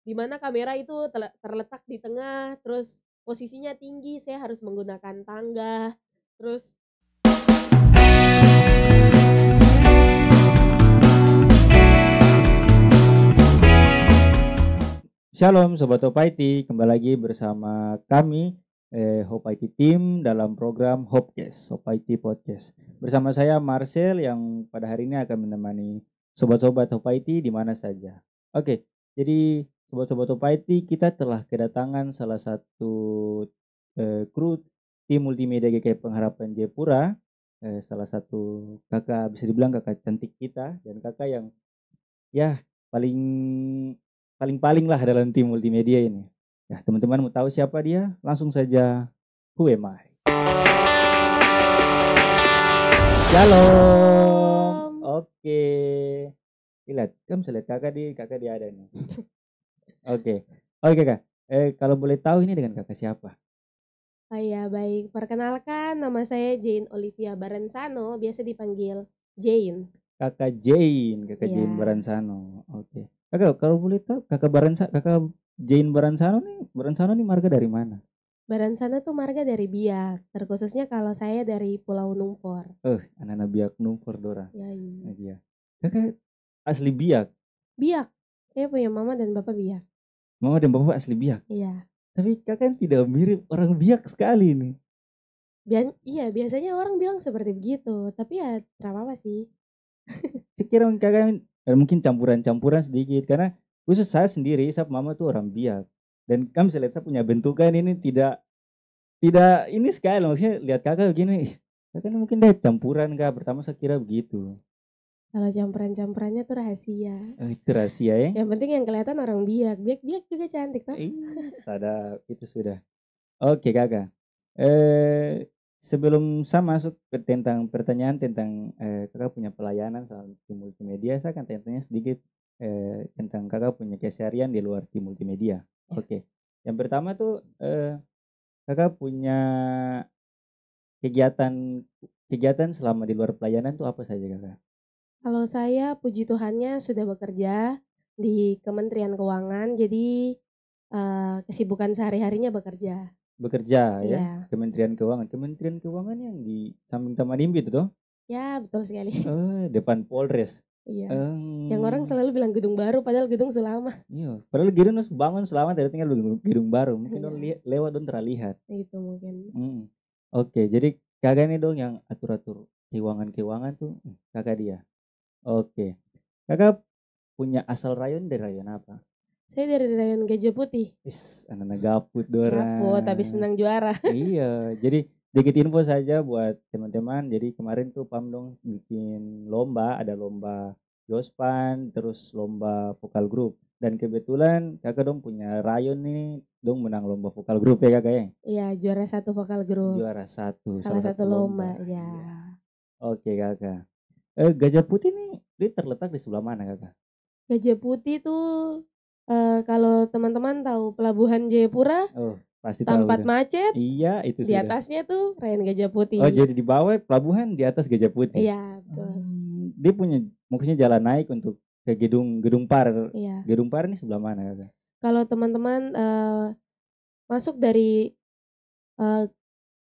di mana kamera itu terletak di tengah, terus posisinya tinggi, saya harus menggunakan tangga, terus Shalom Sobat Hope IT, kembali lagi bersama kami Hope IT Team dalam program Hopecast, Hope IT Podcast. Bersama saya Marcel yang pada hari ini akan menemani Sobat-Sobat Hope IT di mana saja. Oke, jadi Sobat-Sobat Hope IT, kita telah kedatangan salah satu kru tim multimedia GKI Pengharapan Jayapura, salah satu kakak, bisa dibilang kakak cantik kita, dan kakak yang ya paling lah dalam tim multimedia ini. Ya, teman-teman mau tahu siapa dia? Langsung saja, who am I? Shalom. Oke. Lihat, kamu bisa lihat kakak dia ada nih. Oke. Oke kak. Kalau boleh tahu ini dengan kakak siapa? oh ya baik, perkenalkan nama saya Jane Olivia Barensano, biasa dipanggil Jane. Kakak Jane Iya. Baransano. Oke. Kakak kalau boleh tahu kakak Jane Baransano nih marga dari mana? Barensano tuh marga dari Biak, terkhususnya kalau saya dari Pulau Numpor. Anak-anak Biak Numfor Dora. Ya, iya. Iya. Kakak asli Biak. Biak, saya punya mama dan bapak Biak. Mama dan bapak asli Biak. Iya. Tapi kakak tidak mirip orang Biak sekali nih. Iya, biasanya orang bilang seperti begitu, tapi ya tidak apa-apa sih. Sekira kakak mungkin campuran-campuran sedikit karena khusus saya sendiri, saya mama tuh orang Biak. Dan kamu bisa lihat saya punya bentukan ini tidak ini sekali, maksudnya lihat kakak begini, kakak ini mungkin dia campuran kak. Pertama saya kira begitu. Kalau campuran-campurannya tuh rahasia. Itu rahasia ya. Yang penting yang kelihatan orang Biak. Biak juga cantik toh. Sadap itu sudah. Oke kakak. Sebelum saya masuk ke tentang pertanyaan tentang kakak punya pelayanan sama tim multimedia, saya akan tanya sedikit tentang kakak punya keseharian di luar tim multimedia. Oke. Yang pertama tuh kakak punya kegiatan selama di luar pelayanan tuh apa saja kakak? Kalau saya puji Tuhannya sudah bekerja di Kementerian Keuangan, jadi kesibukan sehari-harinya bekerja. Bekerja ya, Iya. Kementerian Keuangan yang di samping Taman Imbi itu toh? Ya betul sekali. Depan Polres. Iya. Yang orang selalu bilang gedung baru, padahal gedung sudah lama. Iya, padahal gedung bangun selama tadi tinggal gedung baru. Mungkin dong lewat dong terlihat. Itu mungkin. Oke, jadi kakak ini dong yang atur-atur keuangan tuh kakak dia. Oke, kakak punya asal rayon dari rayon apa? Saya dari rayon Gajah Putih. Anak-anak gaput Dora. Gaput, habis menang juara. Iya, jadi dikit info saja buat teman-teman. Jadi kemarin tuh Pam dong bikin lomba, ada lomba Jospan, terus lomba vokal grup. Dan kebetulan kakak dong punya rayon nih, dong menang lomba vokal grup ya kakak ya? Iya, juara 1 vokal grup. Juara 1, salah satu lomba. Ya. Oke kakak. Gajah Putih nih, dia terletak di sebelah mana kakak? Gajah Putih tuh kalau teman-teman tahu Pelabuhan Jayapura, pasti tempat macet. Iya, itu di sudah. atasnya tuh rayon Gajah Putih. Oh, jadi di bawah pelabuhan, di atas Gajah Putih. Iya, betul. Dia punya maksudnya jalan naik untuk ke gedung Par. Iya. Gedung Par ini sebelah mana kakak? Kalau teman-teman masuk dari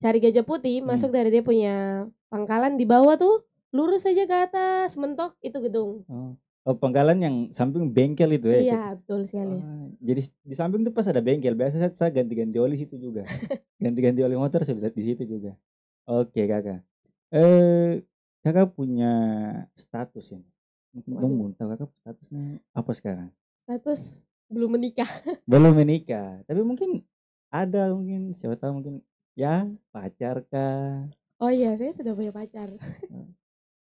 cari Gajah Putih, masuk dari dia punya pangkalan di bawah tuh, lurus aja ke atas, mentok itu gedung. Oh, pangkalan yang samping bengkel itu ya? Iya, betul sekali. Jadi di samping tuh pas ada bengkel, biasa saya ganti-ganti oli situ juga. Ganti-ganti oli motor saya di situ juga. Oke kakak. Kakak punya status ya? Mungkin tahu kakak statusnya apa sekarang? Status belum menikah. Belum menikah, tapi mungkin ada mungkin siapa tahu mungkin ya pacar kah? Oh iya, saya sudah punya pacar.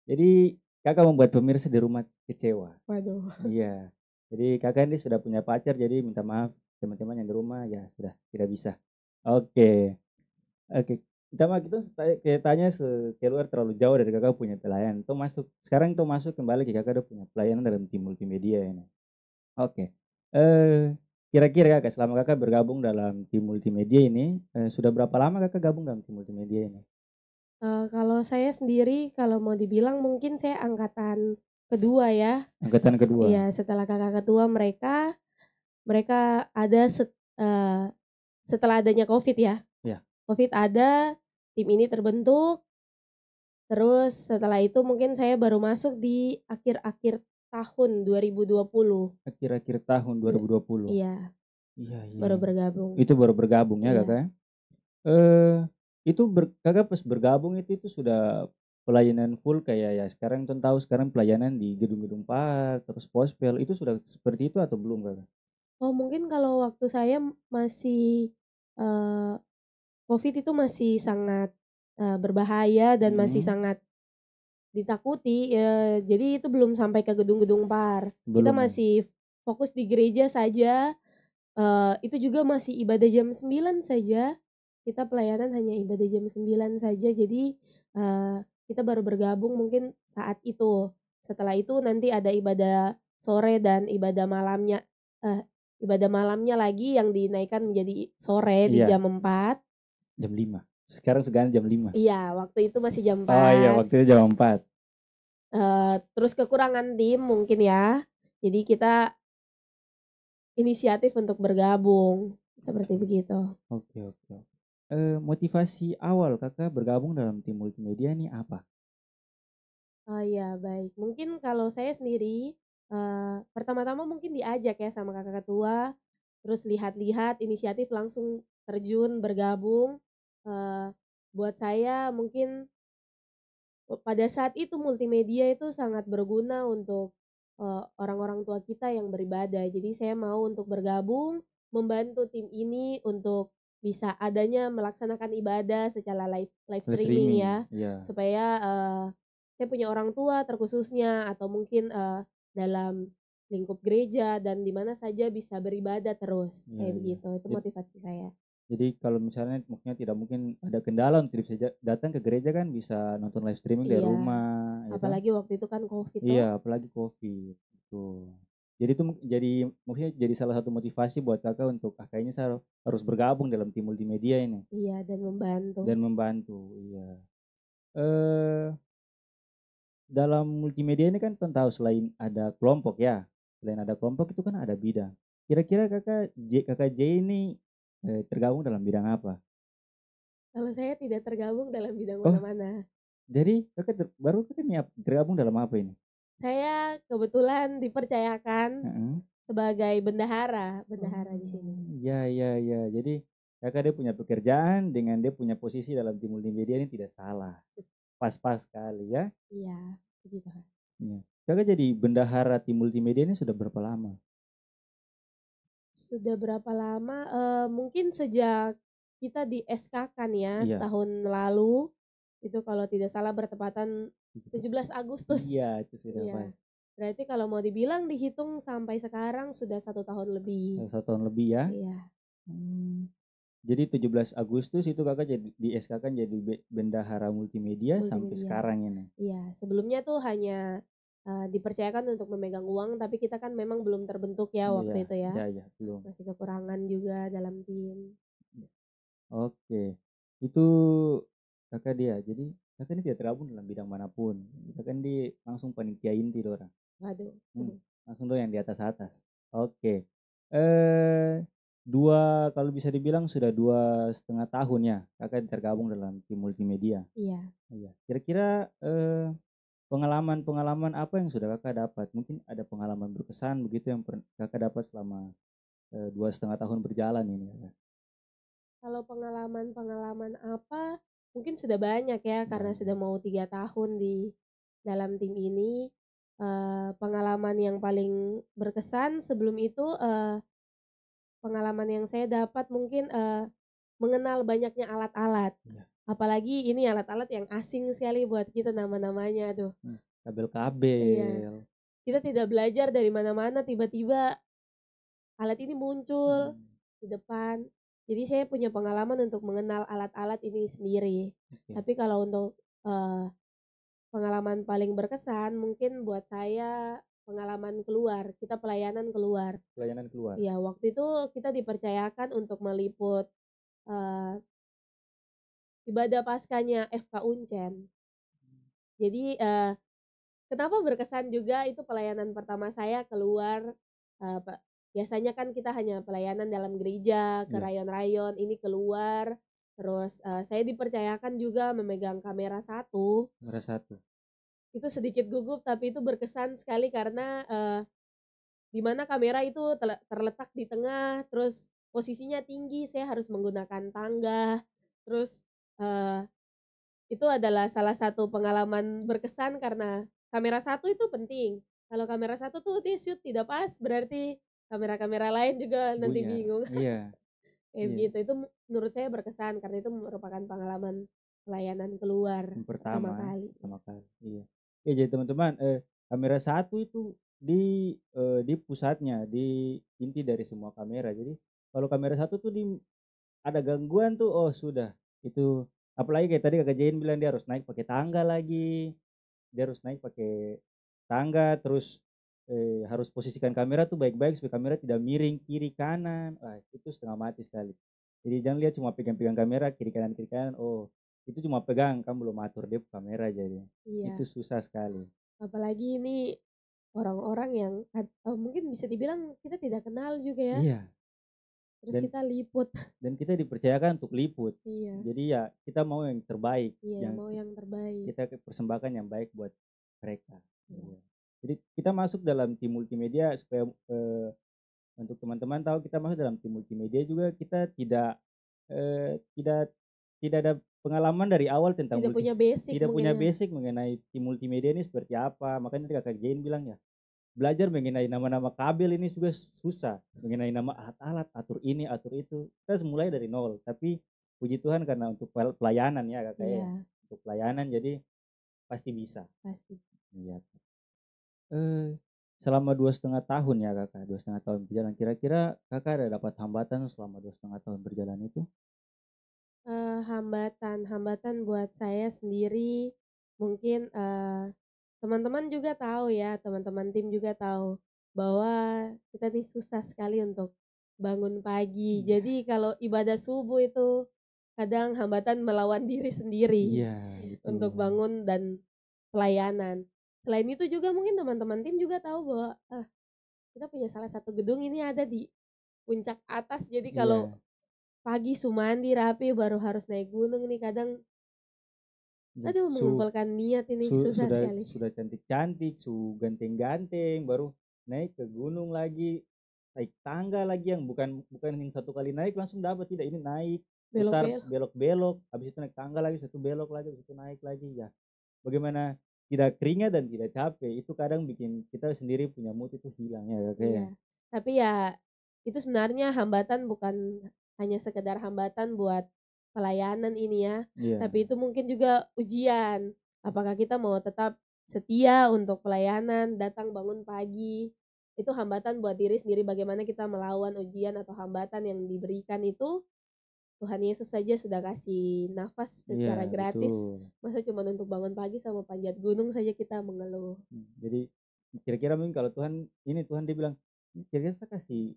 Jadi kakak membuat pemirsa di rumah kecewa. Waduh. Iya. Jadi kakak ini sudah punya pacar, jadi minta maaf teman-teman yang di rumah ya sudah tidak bisa. Oke. Kita mah gitu tanya keluar terlalu jauh dari kakak punya pelayanan. Sekarang masuk kembali ke kakak udah punya pelayanan dalam tim multimedia ini. Oke. Kira-kira kakak selama kakak bergabung dalam tim multimedia ini sudah berapa lama kakak gabung dalam tim multimedia ini? Kalau saya sendiri kalau mau dibilang mungkin saya angkatan kedua ya. Angkatan kedua. Iya, setelah kakak ketua mereka mereka ada setelah adanya COVID ya. Ya. COVID ada, tim ini terbentuk. Terus setelah itu mungkin saya baru masuk di akhir-akhir tahun 2020. Akhir-akhir tahun 2020. Iya. Iya. Baru bergabung. Itu baru bergabung ya, Iya. Kakak. Itu Kakak pas bergabung itu sudah pelayanan full kayak ya sekarang tahu sekarang pelayanan di gedung-gedung par terus pospel itu sudah seperti itu atau belum, Kakak? Oh, mungkin kalau waktu saya masih COVID itu masih sangat berbahaya dan masih sangat ditakuti, jadi itu belum sampai ke gedung-gedung par. Kita Belum ya? masih fokus di gereja saja, itu juga masih ibadah jam 9 saja. Kita pelayanan hanya ibadah jam 9 saja, jadi kita baru bergabung mungkin saat itu. Setelah itu nanti ada ibadah sore dan ibadah malamnya lagi yang dinaikkan menjadi sore di Iya. jam 4. Jam 5. Sekarang sekarang jam 5. Iya, waktu itu masih jam 4. Oh iya, waktu itu jam 4. Terus kekurangan tim mungkin ya. Jadi kita inisiatif untuk bergabung, seperti begitu. Oke. Motivasi awal Kakak bergabung dalam tim multimedia ini apa? Oh iya, baik. Mungkin kalau saya sendiri, pertama-tama mungkin diajak ya sama kakak ketua, terus lihat-lihat inisiatif langsung terjun bergabung. Buat saya mungkin pada saat itu multimedia itu sangat berguna untuk orang-orang tua kita yang beribadah. Jadi saya mau untuk bergabung, membantu tim ini untuk bisa adanya melaksanakan ibadah secara live streaming ya, Iya. supaya saya punya orang tua terkhususnya atau mungkin dalam lingkup gereja dan di mana saja bisa beribadah terus kayak Iya. begitu. Itu motivasi saya. Jadi kalau misalnya maksudnya tidak mungkin ada kendala untuk bisa datang ke gereja kan bisa nonton live streaming dari Iya, rumah, ya toh? apalagi waktu itu kan COVID toh. Iya, apalagi COVID. Betul. Jadi itu jadi maksudnya jadi salah satu motivasi buat Kakak untuk kayaknya saya harus bergabung dalam tim multimedia ini Iya, dan membantu. dan membantu. Iya. Eh dalam multimedia ini kan tahu selain ada kelompok ya, selain ada kelompok itu kan ada bidang. Kira-kira kakak J ini tergabung dalam bidang apa? Kalau saya tidak tergabung dalam bidang Oh, mana-mana. jadi baru kakak ini tergabung dalam apa ini? Saya kebetulan dipercayakan Heeh. sebagai bendahara di sini. Ya. Jadi kakak dia punya pekerjaan dengan dia punya posisi dalam tim multimedia ini tidak salah. Pas-pas sekali ya. Iya, begitu. Iya. Kakak jadi bendahara tim multimedia ini sudah berapa lama? Sudah berapa lama? Mungkin sejak kita di SK-kan ya, Iya. tahun lalu. Itu kalau tidak salah bertepatan 17 Agustus. Iya, itu sudah Iya. pas. Berarti kalau mau dibilang dihitung sampai sekarang sudah 1 tahun lebih. 1 tahun lebih ya. Iya. Jadi 17 Agustus itu kakak jadi di SK kan jadi bendahara multimedia sampai sekarang ini. Iya, sebelumnya tuh hanya dipercayakan untuk memegang uang, tapi kita kan memang belum terbentuk ya waktu itu ya. Iya, belum. Masih kekurangan juga dalam tim. Oke, itu kakak dia. Jadi kakak ini tidak tergabung dalam bidang manapun. Kakak kan di langsung panitia inti orang. Waduh. Langsung dong yang di atas. Oke. Kalau bisa dibilang sudah 2,5 tahun ya kakak tergabung dalam tim multimedia. Iya. Kira-kira pengalaman apa yang sudah kakak dapat? Mungkin ada pengalaman berkesan begitu yang kakak dapat selama 2,5 tahun berjalan ini. Kalau pengalaman apa, mungkin sudah banyak ya, karena sudah mau 3 tahun di dalam tim ini. Pengalaman yang paling berkesan sebelum itu, pengalaman yang saya dapat mungkin mengenal banyaknya alat-alat. Apalagi ini alat-alat yang asing sekali buat kita nama-namanya tuh. Kabel-kabel. Iya. Kita tidak belajar dari mana-mana, tiba-tiba alat ini muncul di depan. Jadi saya punya pengalaman untuk mengenal alat-alat ini sendiri. Tapi kalau untuk pengalaman paling berkesan mungkin buat saya pengalaman keluar, kita pelayanan keluar. Pelayanan keluar. Iya, waktu itu kita dipercayakan untuk meliput ibadah paskanya FK Uncen. Jadi kenapa berkesan juga itu pelayanan pertama saya keluar biasanya kan kita hanya pelayanan dalam gereja, ke Iya, rayon-rayon, ini keluar. Terus saya dipercayakan juga memegang kamera satu. nomor satu. Itu sedikit gugup tapi itu berkesan sekali karena di mana kamera itu terletak di tengah, terus posisinya tinggi, saya harus menggunakan tangga. Terus eh, itu adalah salah satu pengalaman berkesan karena kamera satu itu penting. Kalau kamera satu tuh dia shoot tidak pas, berarti kamera-kamera lain juga nanti Buyar. bingung. Iya, Kayak iya. begitu, itu menurut saya berkesan karena itu merupakan pengalaman pelayanan keluar Yang pertama pertama, kali. pertama kali. Iya. Ya jadi teman-teman, kamera satu itu di pusatnya, di inti dari semua kamera. Jadi kalau kamera satu tuh ada gangguan tuh, oh sudah itu. Apalagi kayak tadi kakak Jain bilang dia harus naik pakai tangga lagi, dia harus naik pakai tangga, terus harus posisikan kamera tuh baik-baik supaya kamera tidak miring kiri kanan. Wah, itu setengah mati sekali. Jadi jangan lihat cuma pegang-pegang kamera kiri kanan. Oh, itu cuma pegang, kamu belum atur dia kamera jadi. Itu Iya, susah sekali. apalagi ini orang-orang yang mungkin bisa dibilang kita tidak kenal juga ya, Iya, terus dan kita liput. dan kita dipercayakan untuk liput. Iya, Jadi ya kita mau yang terbaik, iya yang mau yang terbaik. kita persembahkan yang baik buat mereka. Iya, Iya. Jadi kita masuk dalam tim multimedia supaya untuk teman-teman tahu kita masuk dalam tim multimedia juga kita tidak tidak ada pengalaman dari awal tentang tidak punya basic tidak mungkin punya ya. basic mengenai tim multimedia ini seperti apa. Makanya tadi kakak Jane bilang ya, belajar mengenai nama-nama kabel ini juga susah, mengenai nama alat-alat, atur ini atur itu, kita harus mulai dari nol. Tapi puji Tuhan karena untuk pelayanan ya kakak ya, Iya, untuk pelayanan jadi pasti bisa. pasti. Iya. eh Selama 2,5 tahun ya kakak, 2,5 tahun berjalan, kira-kira kakak ada dapat hambatan selama 2,5 tahun berjalan itu? Hambatan buat saya sendiri mungkin teman-teman juga tahu ya, teman-teman tim juga tahu bahwa kita nih susah sekali untuk bangun pagi. Iya, Jadi kalau ibadah subuh itu kadang hambatan melawan diri sendiri iya itu. untuk bangun dan pelayanan. Selain itu juga mungkin teman-teman tim juga tahu bahwa kita punya salah satu gedung ini ada di puncak atas. Jadi kalau Iya, pagi Sumandi rapi baru harus naik gunung nih kadang aduh su, mengumpulkan niat ini su susah sudah sekali. sudah cantik-cantik, ganteng-ganteng, baru naik ke gunung lagi, naik tangga lagi yang bukan bukan yang satu kali naik langsung dapat, tidak, ini naik, putar Belok-belok. belok-belok, habis itu naik tangga lagi, satu belok lagi, habis itu naik lagi ya. Bagaimana tidak keringat dan tidak capek, itu kadang bikin kita sendiri punya mood itu hilang ya Iya. kayak. Tapi ya itu sebenarnya hambatan bukan hanya sekedar hambatan buat pelayanan ini ya. Iya, Tapi itu mungkin juga ujian. Apakah kita mau tetap setia untuk pelayanan, datang bangun pagi. Itu hambatan buat diri sendiri bagaimana kita melawan ujian atau hambatan yang diberikan itu. Tuhan Yesus saja sudah kasih nafas iya secara gratis. betul. Masa cuma untuk bangun pagi sama panjat gunung saja kita mengeluh. Jadi kira-kira mungkin kalau Tuhan ini, Tuhan dia bilang, "Ini kira-kira saya kasih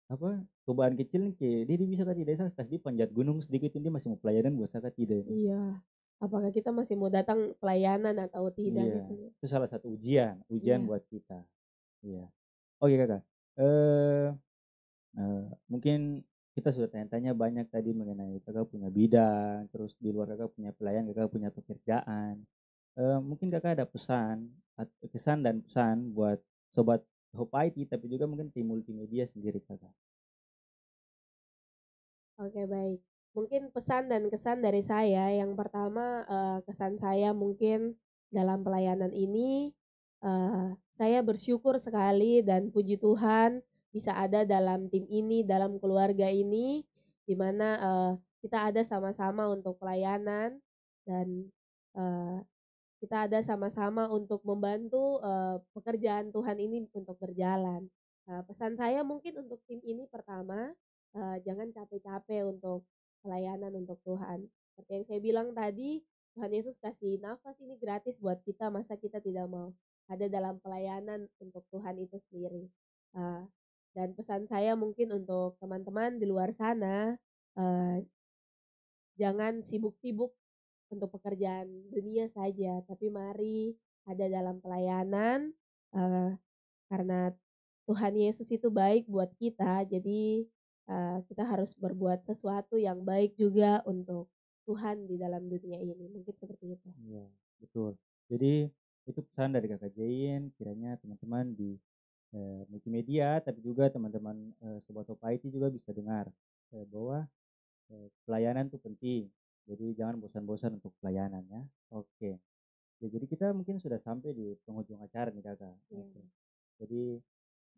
apa cobaan kecil nih ke dia bisa tadi saya kasih dia panjat gunung sedikit, ini dia masih mau pelayanan buat saya tidak ini?" Iya. Apakah kita masih mau datang pelayanan atau tidak Iya, gitu ya? itu salah satu ujian Iya. buat kita. Iya. Oke kakak, eh mungkin kita sudah tanya-tanya banyak tadi mengenai kakak punya bidang, terus di luar kakak punya pelayan, kakak punya pekerjaan. Mungkin kakak ada kesan dan pesan buat sobat Hope IT, tapi juga mungkin tim multimedia sendiri kakak. Oke, baik. Mungkin pesan dan kesan dari saya, yang pertama kesan saya mungkin dalam pelayanan ini saya bersyukur sekali dan puji Tuhan bisa ada dalam tim ini, dalam keluarga ini di mana kita ada sama-sama untuk pelayanan dan eh, kita ada sama-sama untuk membantu pekerjaan Tuhan ini untuk berjalan. Pesan saya mungkin untuk tim ini pertama, jangan capek-capek untuk pelayanan untuk Tuhan. Seperti yang saya bilang tadi, Tuhan Yesus kasih nafas ini gratis buat kita, masa kita tidak mau ada dalam pelayanan untuk Tuhan itu sendiri. Uh, dan pesan saya mungkin untuk teman-teman di luar sana, uh, jangan sibuk-sibuk untuk pekerjaan dunia saja, tapi mari ada dalam pelayanan, karena Tuhan Yesus itu baik buat kita, jadi kita harus berbuat sesuatu yang baik juga untuk Tuhan di dalam dunia ini. Mungkin seperti itu. Iya, betul. Jadi itu pesan dari Kakak Jain, kiranya teman-teman di multimedia, tapi juga teman-teman Sobat Hope IT juga bisa dengar bahwa pelayanan itu penting. Jadi jangan bosan-bosan untuk pelayanan ya. Oke. Ya, jadi kita mungkin sudah sampai di penghujung acara nih Kakak. Oke. Jadi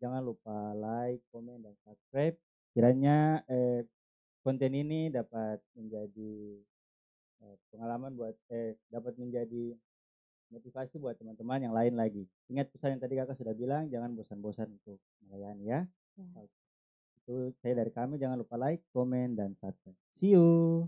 jangan lupa like, komen, dan subscribe. Kiranya konten ini dapat menjadi pengalaman buat dapat menjadi motivasi buat teman-teman yang lain lagi. Ingat pesan yang tadi Kakak sudah bilang, jangan bosan-bosan untuk melayani ya. Oke. Itu saya dari kami, jangan lupa like, komen, dan subscribe. See you.